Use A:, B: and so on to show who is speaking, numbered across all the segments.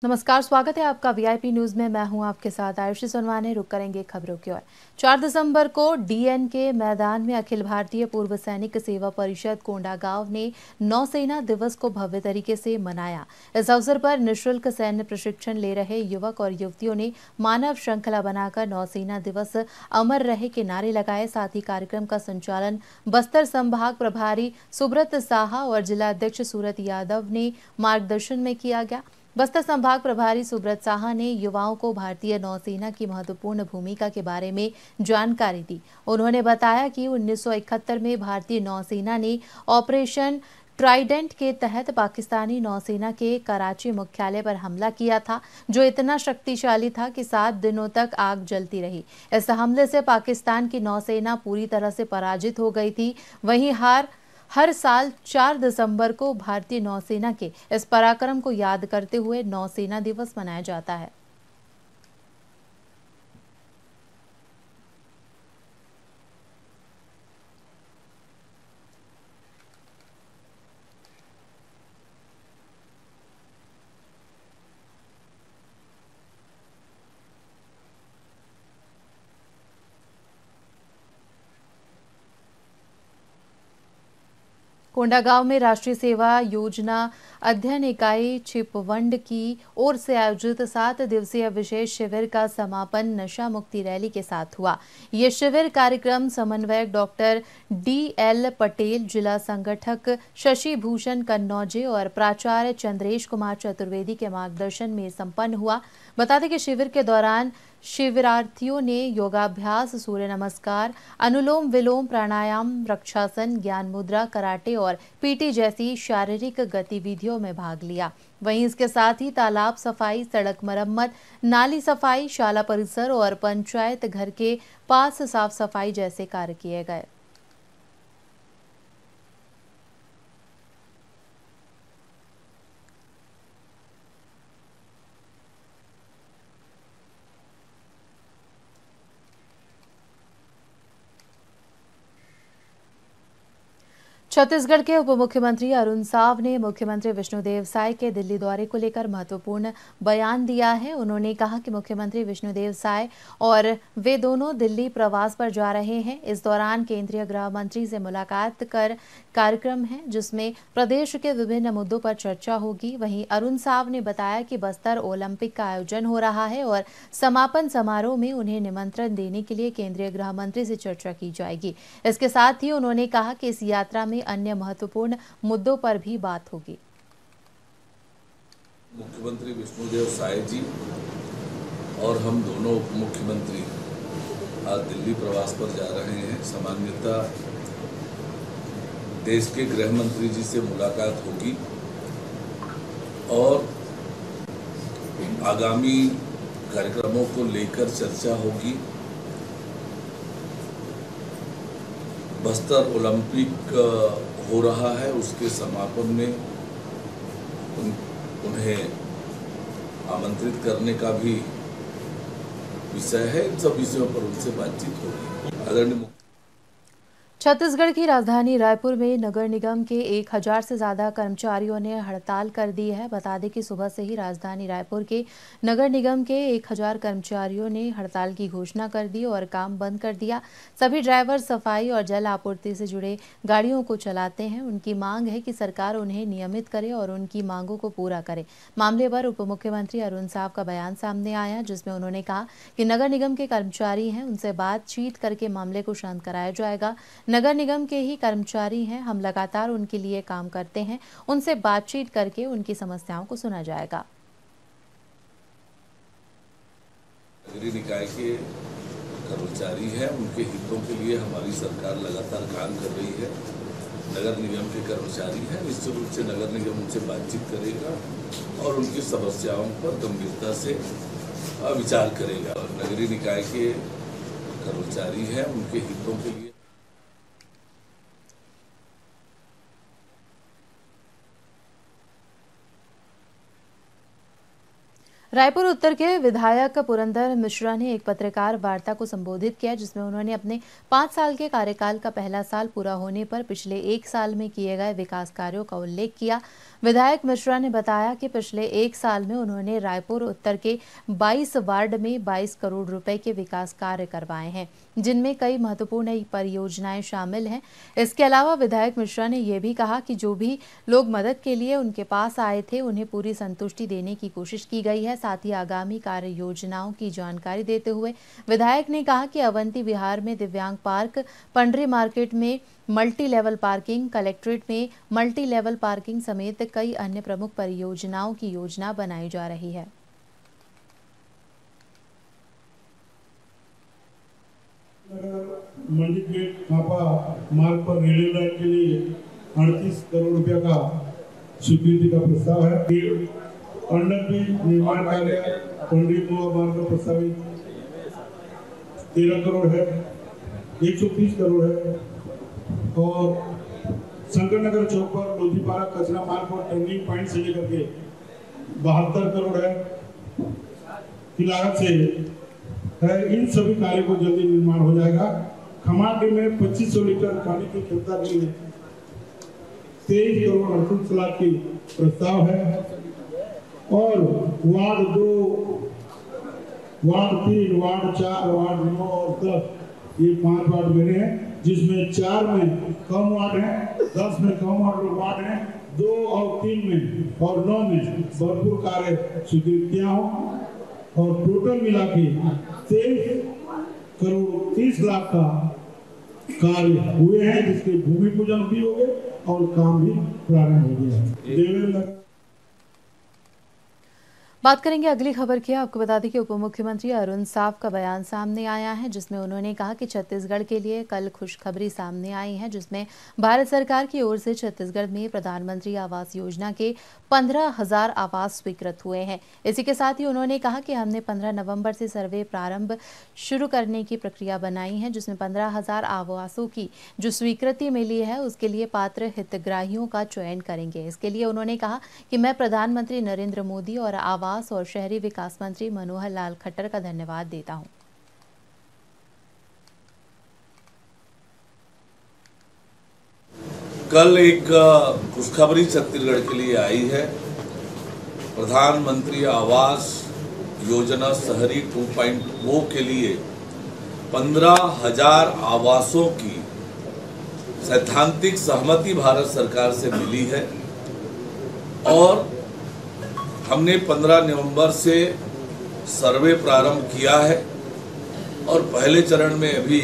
A: नमस्कार, स्वागत है आपका वीआईपी न्यूज में। मैं हूं आपके साथ आयुषी सोनवाने। रुक करेंगे खबरों की ओर। 4 दिसंबर को डीएन के मैदान में अखिल भारतीय पूर्व सैनिक सेवा परिषद कोंडागांव ने नौसेना दिवस को भव्य तरीके से मनाया। इस अवसर पर निःशुल्क सैन्य प्रशिक्षण ले रहे युवक और युवतियों ने मानव श्रृंखला बनाकर नौसेना दिवस अमर रहे के नारे लगाए। साथ ही कार्यक्रम का संचालन बस्तर संभाग प्रभारी सुब्रत साहा और जिलाध्यक्ष सूरत यादव ने मार्गदर्शन में किया गया। बस्तर संभाग प्रभारी सुब्रत साहा ने युवाओं को भारतीय नौसेना की महत्वपूर्ण भूमिका के बारे में जानकारी दी। उन्होंने बताया कि 1971 में भारतीय नौसेना ने ऑपरेशन ट्राइडेंट के तहत पाकिस्तानी नौसेना के कराची मुख्यालय पर हमला किया था, जो इतना शक्तिशाली था कि 7 दिनों तक आग जलती रही। इस हमले से पाकिस्तान की नौसेना पूरी तरह से पराजित हो गई थी। वहीं हर साल 4 दिसंबर को भारतीय नौसेना के इस पराक्रम को याद करते हुए नौसेना दिवस मनाया जाता है। कोंडागांव में राष्ट्रीय सेवा योजना अध्ययन इकाई छिपवंड की ओर से आयोजित 7 दिवसीय विशेष शिविर का समापन नशा मुक्ति रैली के साथ हुआ। ये शिविर कार्यक्रम समन्वयक डॉक्टर DL पटेल, जिला संगठक शशि भूषण कन्नौजे और प्राचार्य चंद्रेश कुमार चतुर्वेदी के मार्गदर्शन में संपन्न हुआ। बता दें कि शिविर के दौरान शिविरार्थियों ने योगाभ्यास, सूर्य नमस्कार, अनुलोम विलोम, प्राणायाम, वृक्षासन, ज्ञान मुद्रा, कराटे और पीटी जैसी शारीरिक गतिविधियों में भाग लिया। वहीं इसके साथ ही तालाब सफाई, सड़क मरम्मत, नाली सफाई, शाला परिसर और पंचायत घर के पास साफ सफाई जैसे कार्य किए गए। छत्तीसगढ़ के उप मुख्यमंत्री अरुण साव ने मुख्यमंत्री विष्णुदेव साय के दिल्ली दौरे को लेकर महत्वपूर्ण बयान दिया है। उन्होंने कहा कि मुख्यमंत्री विष्णुदेव साय और वे दोनों दिल्ली प्रवास पर जा रहे हैं। इस दौरान केंद्रीय गृह मंत्री से मुलाकात कर कार्यक्रम है, जिसमें प्रदेश के विभिन्न मुद्दों पर चर्चा होगी। वहीं अरुण साव ने बताया कि बस्तर ओलंपिक का आयोजन हो रहा है और समापन समारोह में उन्हें निमंत्रण देने के लिए केंद्रीय गृह मंत्री से चर्चा की जाएगी। इसके साथ ही उन्होंने कहा कि इस यात्रा में अन्य महत्वपूर्ण मुद्दों पर भी बात होगी।
B: मुख्यमंत्री विष्णुदेव साय जी और हम दोनों उप मुख्यमंत्री आज दिल्ली प्रवास पर जा रहे हैं। सामान्यतः देश के गृह मंत्री जी से मुलाकात होगी और आगामी कार्यक्रमों को लेकर चर्चा होगी। बस्तर ओलंपिक हो रहा है, उसके समापन में उन्हें आमंत्रित करने का भी विषय है। इन सब विषयों पर उनसे बातचीत होगी। आदरणीय
A: छत्तीसगढ़ की राजधानी रायपुर में नगर निगम के 1000 से ज्यादा कर्मचारियों ने हड़ताल कर दी है। बता दें कि सुबह से ही राजधानी रायपुर के नगर निगम के 1000 कर्मचारियों ने हड़ताल की घोषणा कर दी और काम बंद कर दिया। सभी ड्राइवर सफाई और जल आपूर्ति से जुड़े गाड़ियों को चलाते हैं। उनकी मांग है कि सरकार उन्हें नियमित करे और उनकी मांगों को पूरा करे। मामले पर उप मुख्यमंत्री अरुण साव का बयान सामने आया, जिसमें उन्होंने कहा कि नगर निगम के कर्मचारी हैं, उनसे बातचीत करके मामले को शांत कराया जाएगा। नगर निगम के ही कर्मचारी हैं, हम लगातार उनके लिए काम करते हैं, उनसे बातचीत करके उनकी समस्याओं को सुना जाएगा।
B: नगरीय निकाय के कर्मचारी हैं, उनके हितों के लिए हमारी सरकार लगातार काम कर रही है। नगर निगम के कर्मचारी हैं, निश्चित रूप से नगर निगम उनसे बातचीत करेगा और उनकी समस्याओं पर गंभीरता से विचार करेगा। और नगरीय निकाय के कर्मचारी हैं, उनके हितों के लिए
A: रायपुर उत्तर के विधायक पुरंदर मिश्रा ने एक पत्रकार वार्ता को संबोधित किया, जिसमें उन्होंने अपने 5 साल के कार्यकाल का पहला साल पूरा होने पर पिछले 1 साल में किए गए विकास कार्यों का उल्लेख किया। विधायक मिश्रा ने बताया कि पिछले 1 साल में उन्होंने रायपुर उत्तर के 22 वार्ड में 22 करोड़ रुपए के विकास कार्य करवाए हैं, जिनमें कई महत्वपूर्ण परियोजनाएं शामिल हैं। इसके अलावा विधायक मिश्रा ने यह भी कहा कि जो भी लोग मदद के लिए उनके पास आए थे, उन्हें पूरी संतुष्टि देने की कोशिश की गई है। साथ ही आगामी कार्य योजनाओं की जानकारी देते हुए विधायक ने कहा कि अवंती विहार में दिव्यांग पार्क, पंडरी मार्केट में मल्टी लेवल पार्किंग, कलेक्ट्रेट में मल्टी लेवल पार्किंग समेत कई अन्य प्रमुख परियोजनाओं की योजना बनाई जा रही है।
C: मंडी गेट कापा मार्ग पर रेलवे लाइन के लिए 38 करोड़ रुपया का स्वीकृति का प्रस्ताव है। अंडरब्रिज निर्माण कार्य पंडरी मुआ मार्ग का प्रस्तावित 13 करोड़ है, 130 करोड़ है। और शंकर नगर चौक पर लोधीपारा कचरा मार्ग और टर्निंग पॉइंट से लेकर के 72 करोड़ है की लागत से है। इन सभी कार्यों को जल्दी निर्माण हो जाएगा। खमाटे में 2500 लीटर पानी की क्षमता के लिए 23 करोड़ 38 लाख की प्रस्ताव है। और वार्ड 2, वार्ड 3, वार्ड 4, वार्ड 9 और 10 ये 5 वार्ड मेरे हैं, जिसमें 4 में कम वार्ड है, 10 में कम वार्ड है, 2 और 3 में और 9 में भरपूर कार्य स्वीकृतियां हो। और टोटल मिला के 23 करोड़ 30 लाख का कार्य हुए हैं, जिसके भूमि पूजन भी हो गए और काम भी प्रारंभ हो गया है।
A: बात करेंगे अगली खबर की। आपको बता दें कि उप मुख्यमंत्री अरुण साव का बयान सामने आया है, जिसमें उन्होंने कहा कि छत्तीसगढ़ के लिए कल खुशखबरी सामने आई है, जिसमें भारत सरकार की ओर से छत्तीसगढ़ में प्रधानमंत्री आवास योजना के 15,000 आवास स्वीकृत हुए हैं। इसी के साथ ही उन्होंने कहा कि हमने 15 नवंबर से सर्वे प्रारंभ शुरू करने की प्रक्रिया बनाई है, जिसमें 15,000 आवासों की जो स्वीकृति मिली है उसके लिए पात्र हितग्राहियों का चयन करेंगे। इसके लिए उन्होंने कहा कि मैं प्रधानमंत्री नरेंद्र मोदी और आवास और शहरी विकास मंत्री मनोहर लाल खट्टर का धन्यवाद देता हूं।
B: कल एक खुशखबरी छत्तीसगढ़ के लिए आई है। प्रधानमंत्री आवास योजना शहरी 2.0 के लिए 15,000 आवासों की सैद्धांतिक सहमति भारत सरकार से मिली है और हमने 15 नवंबर से सर्वे प्रारंभ किया है और पहले चरण में अभी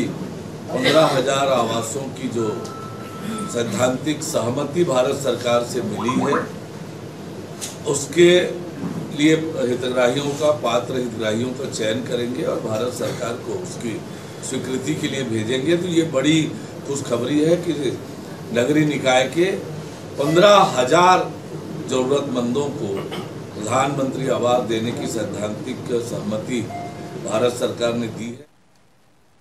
B: 15,000 आवासों की जो सैद्धांतिक सहमति भारत सरकार से मिली है उसके लिए हितग्राहियों का पात्र हितग्राहियों का चयन करेंगे और भारत सरकार को उसकी स्वीकृति के लिए भेजेंगे। तो ये बड़ी खुशखबरी है कि नगरीय निकाय के 15,000 जरूरतमंदों को प्रधानमंत्री आवास देने की सैद्धांतिक सहमति भारत सरकार ने दी है।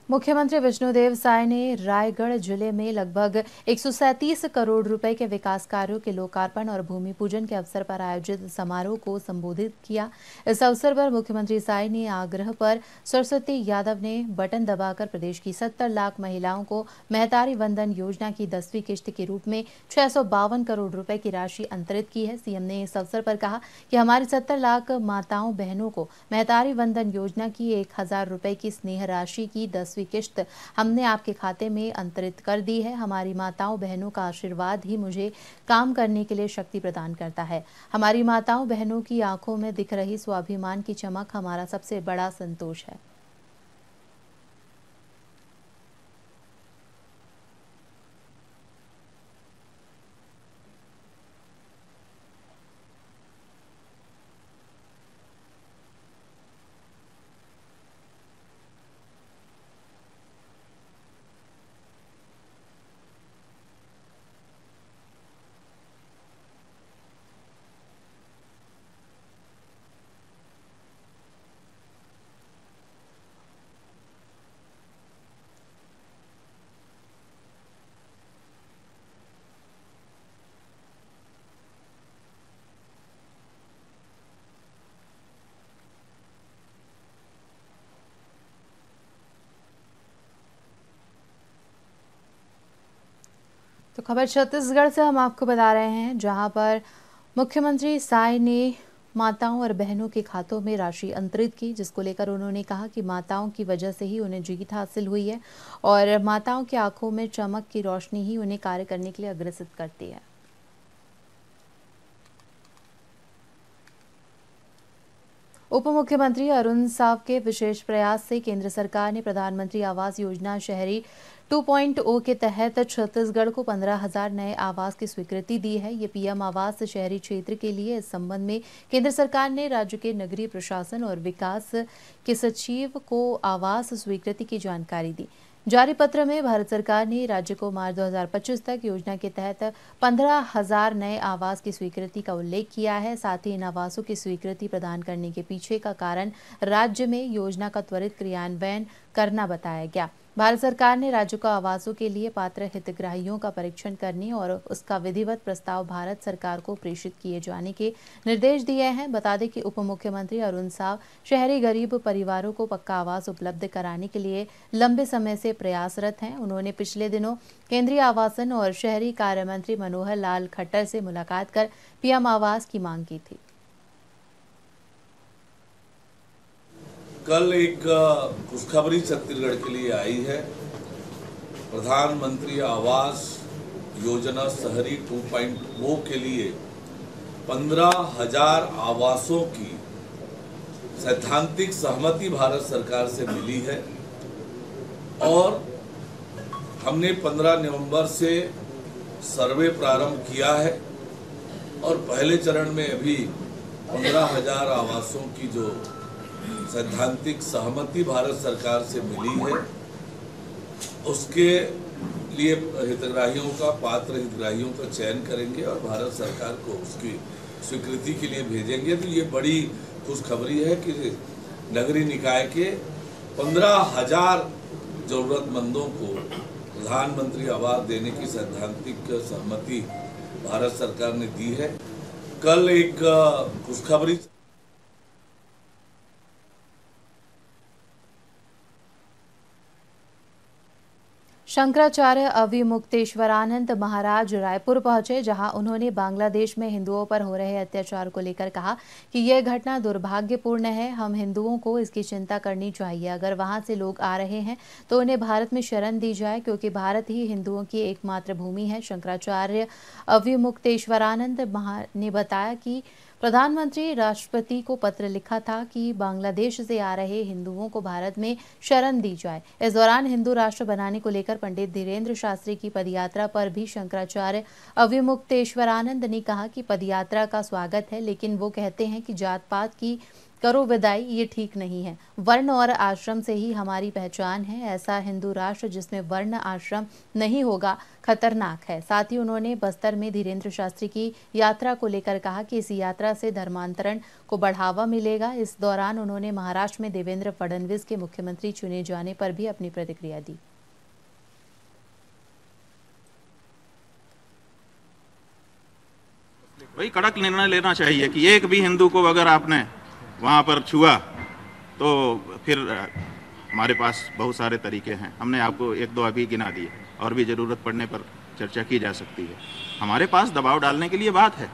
A: मुख्यमंत्री विष्णुदेव साय ने रायगढ़ जिले में लगभग 137 करोड़ रुपए के विकास कार्यों के लोकार्पण और भूमि पूजन के अवसर पर आयोजित समारोह को संबोधित किया। इस अवसर पर मुख्यमंत्री साय ने आग्रह पर सरस्वती यादव ने बटन दबाकर प्रदेश की 70 लाख महिलाओं को महतारी वंदन योजना की 10वीं किश्त के रूप में 652 करोड़ रुपए की राशि अंतरित की है। सीएम ने इस अवसर पर कहा कि हमारी 70 लाख माताओं बहनों को महतारी वंदन योजना की 1,000 रुपए की स्नेह राशि की 10वीं किश्त हमने आपके खाते में अंतरित कर दी है। हमारी माताओं बहनों का आशीर्वाद ही मुझे काम करने के लिए शक्ति प्रदान करता है। हमारी माताओं बहनों की आंखों में दिख रही स्वाभिमान की चमक हमारा सबसे बड़ा संतोष है। तो खबर छत्तीसगढ़ से हम आपको बता रहे हैं, जहां पर मुख्यमंत्री साय ने माताओं और बहनों के खातों में राशि अंतरित की, जिसको लेकर उन्होंने कहा कि माताओं की वजह से ही उन्हें जीत हासिल हुई है और माताओं की आंखों में चमक की रोशनी ही उन्हें कार्य करने के लिए अग्रसित करती है। उप मुख्यमंत्री अरुण साव के विशेष प्रयास से केंद्र सरकार ने प्रधानमंत्री आवास योजना शहरी 2.0 के तहत छत्तीसगढ़ को 15,000 नए आवास की स्वीकृति दी है। ये पीएम आवास शहरी क्षेत्र के लिए इस संबंध में केंद्र सरकार ने राज्य के नगरीय प्रशासन और विकास के सचिव को आवास स्वीकृति की जानकारी दी। जारी पत्र में भारत सरकार ने राज्य को मार्च 2025 तक योजना के तहत 15,000 नए आवास की स्वीकृति का उल्लेख किया है। साथ ही इन आवासों की स्वीकृति प्रदान करने के पीछे का कारण राज्य में योजना का त्वरित क्रियान्वयन करना बताया गया। भारत सरकार ने राज्य को आवासों के लिए पात्र हितग्राहियों का परीक्षण करने और उसका विधिवत प्रस्ताव भारत सरकार को प्रेषित किए जाने के निर्देश दिए हैं। बता दें कि उप मुख्यमंत्री अरुण साव शहरी गरीब परिवारों को पक्का आवास उपलब्ध कराने के लिए लंबे समय से प्रयासरत हैं। उन्होंने पिछले दिनों केंद्रीय आवासन और शहरी कार्य मंत्री मनोहर लाल खट्टर से मुलाकात कर पीएम आवास की मांग की थी।
B: कल एक खुशखबरी छत्तीसगढ़ के लिए आई है। प्रधानमंत्री आवास योजना शहरी 2.0 के लिए 15,000 आवासों की सैद्धांतिक सहमति भारत सरकार से मिली है और हमने 15 नवंबर से सर्वे प्रारंभ किया है और पहले चरण में अभी 15,000 आवासों की जो सैद्धांतिक सहमति भारत सरकार से मिली है उसके लिए हितग्राहियों का पात्र हितग्राहियों का चयन करेंगे और भारत सरकार को उसकी स्वीकृति के लिए भेजेंगे। तो ये बड़ी खुशखबरी है कि नगरीय निकाय के 15,000 जरूरतमंदों को प्रधानमंत्री आवास देने की सैद्धांतिक सहमति भारत सरकार ने दी है। कल एक खुशखबरी
A: शंकराचार्य अविमुक्तेश्वरानंद महाराज रायपुर पहुंचे, जहां उन्होंने बांग्लादेश में हिंदुओं पर हो रहे अत्याचार को लेकर कहा कि यह घटना दुर्भाग्यपूर्ण है। हम हिंदुओं को इसकी चिंता करनी चाहिए। अगर वहां से लोग आ रहे हैं तो उन्हें भारत में शरण दी जाए, क्योंकि भारत ही हिंदुओं की एकमात्र भूमि है। शंकराचार्य अविमुक्तेश्वरानंद ने बताया कि प्रधानमंत्री राष्ट्रपति को पत्र लिखा था कि बांग्लादेश से आ रहे हिंदुओं को भारत में शरण दी जाए। इस दौरान हिंदू राष्ट्र बनाने को लेकर पंडित धीरेन्द्र शास्त्री की पदयात्रा पर भी शंकराचार्य अविमुक्तेश्वरानंद ने कहा कि पदयात्रा का स्वागत है, लेकिन वो कहते हैं कि जात पात की करो विदाई ये ठीक नहीं है। वर्ण और आश्रम से ही हमारी पहचान है। ऐसा हिंदू राष्ट्र जिसमें वर्ण आश्रम नहीं होगा खतरनाक है। साथ ही उन्होंने बस्तर में धीरेन्द्र शास्त्री की यात्रा को लेकर कहा कि इस यात्रा से धर्मांतरण को बढ़ावा मिलेगा। इस दौरान उन्होंने महाराष्ट्र में देवेंद्र फडणवीस के मुख्यमंत्री चुने जाने पर भी अपनी प्रतिक्रिया दी।
D: वही कड़क निर्णय लेना चाहिए कि एक भी हिंदू को अगर आपने वहाँ पर छुआ तो फिर हमारे पास बहुत सारे तरीके हैं। हमने आपको एक दो अभी गिना दिए और भी ज़रूरत पड़ने पर चर्चा की जा सकती है। हमारे पास दबाव डालने के लिए बात है।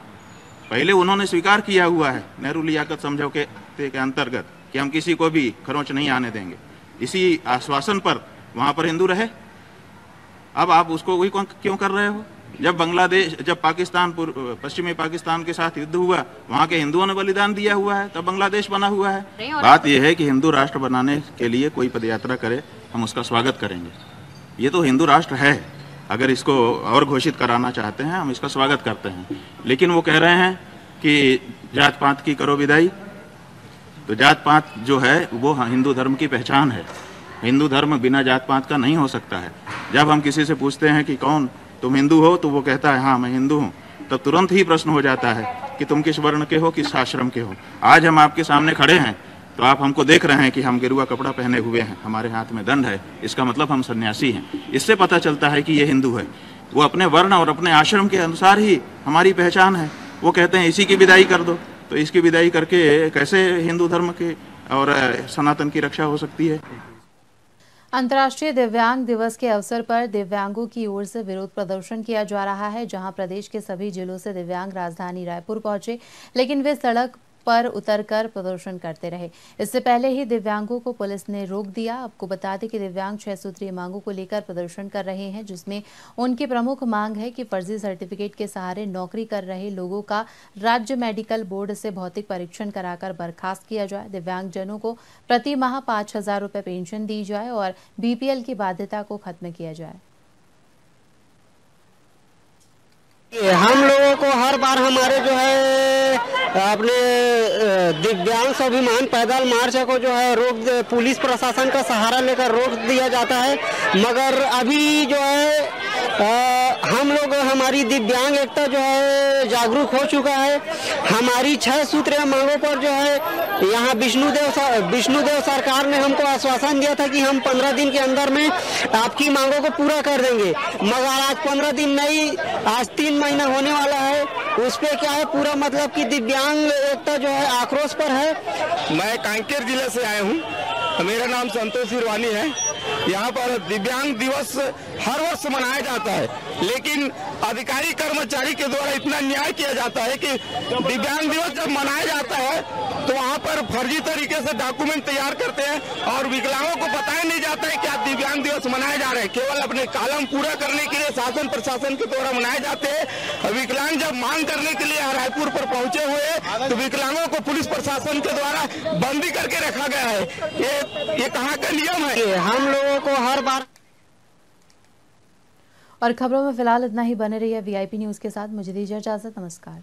D: पहले उन्होंने स्वीकार किया हुआ है नेहरू लियाकत समझौते के अंतर्गत कि हम किसी को भी खरोंच नहीं आने देंगे। इसी आश्वासन पर वहाँ पर हिंदू रहे। अब आप उसको वही क्यों कर रहे हो? जब पाकिस्तान पश्चिमी पाकिस्तान के साथ युद्ध हुआ, वहाँ के हिंदुओं ने बलिदान दिया हुआ है, तब बांग्लादेश बना हुआ है। बात यह है कि हिंदू राष्ट्र बनाने के लिए कोई पदयात्रा करे, हम उसका स्वागत करेंगे। ये तो हिंदू राष्ट्र है। अगर इसको और घोषित कराना चाहते हैं, हम इसका स्वागत करते हैं। लेकिन वो कह रहे हैं कि जात पात की करो विदाई। तो जात पात जो है वो हिंदू धर्म की पहचान है। हिंदू धर्म बिना जात पात का नहीं हो सकता है। जब हम किसी से पूछते हैं कि कौन तुम हिंदू हो, तो वो कहता है हाँ मैं हिंदू हूँ, तब तुरंत ही प्रश्न हो जाता है कि तुम किस वर्ण के हो, किस आश्रम के हो। आज हम आपके सामने खड़े हैं तो आप हमको देख रहे हैं कि हम गेरुआ कपड़ा पहने हुए हैं, हमारे हाथ में दंड है, इसका मतलब हम सन्यासी हैं। इससे पता चलता है कि ये हिंदू है। वो अपने वर्ण और अपने आश्रम के अनुसार ही हमारी पहचान है। वो कहते हैं इसी की विदाई कर दो, तो इसकी विदाई करके कैसे हिंदू धर्म के और सनातन की रक्षा हो सकती है?
A: अंतर्राष्ट्रीय दिव्यांग दिवस के अवसर पर दिव्यांगों की ओर से विरोध प्रदर्शन किया जा रहा है, जहां प्रदेश के सभी जिलों से दिव्यांग राजधानी रायपुर पहुंचे, लेकिन वे सड़क पर उतरकर प्रदर्शन करते रहे। इससे पहले ही दिव्यांगों को पुलिस ने रोक दिया। आपको बता दें कि दिव्यांग 6 सूत्रीय मांगों को लेकर प्रदर्शन कर रहे हैं, जिसमें उनकी प्रमुख मांग है कि फर्जी सर्टिफिकेट के सहारे नौकरी कर रहे लोगों का राज्य मेडिकल बोर्ड से भौतिक परीक्षण कराकर बर्खास्त किया जाए, दिव्यांगजनों को प्रति माह 5,000 रुपये पेंशन दी जाए और BPL की बाध्यता को खत्म किया जाए।
E: हम लोगों को हर बार हमारे जो है अपने दिव्यांग स्वाभिमान पैदल मार्च को जो है रोक, पुलिस प्रशासन का सहारा लेकर रोक दिया जाता है, मगर अभी जो है हम लोग, हमारी दिव्यांग एकता जो है जागरूक हो चुका है। हमारी 6 सूत्रीय मांगों पर जो है यहाँ विष्णुदेव सरकार ने हमको आश्वासन दिया था कि हम 15 दिन के अंदर में आपकी मांगों को पूरा कर देंगे, मगर आज 15 दिन नहीं, आज 3 महीना होने वाला है। उस पे क्या है, पूरा मतलब कि दिव्यांग एकता जो है आक्रोश पर है।
F: मैं कांकेर जिले से आया हूँ, मेरा नाम संतोष हिरवानी है। यहाँ पर दिव्यांग दिवस हर वर्ष मनाया जाता है, लेकिन अधिकारी कर्मचारी के द्वारा इतना न्याय किया जाता है कि दिव्यांग दिवस जब मनाया जाता है तो वहाँ पर फर्जी तरीके से डॉक्यूमेंट तैयार करते हैं और विकलांगों को बताया नहीं जाता है कि आज दिव्यांग दिवस मनाए जा रहे हैं। केवल अपने कॉलम पूरा करने के लिए शासन प्रशासन के द्वारा मनाए जाते हैं। विकलांग जब मांग करने के लिए रायपुर पर पहुंचे हुए तो विकलांगों को पुलिस प्रशासन के द्वारा बंदी करके रखा गया है। ये कहाँ का नियम है?
E: हम लोगों को हर बार।
A: और खबरों में फिलहाल इतना ही। बने रहिए VIP न्यूज के साथ। मुझे दीजिए इजाजत। नमस्कार।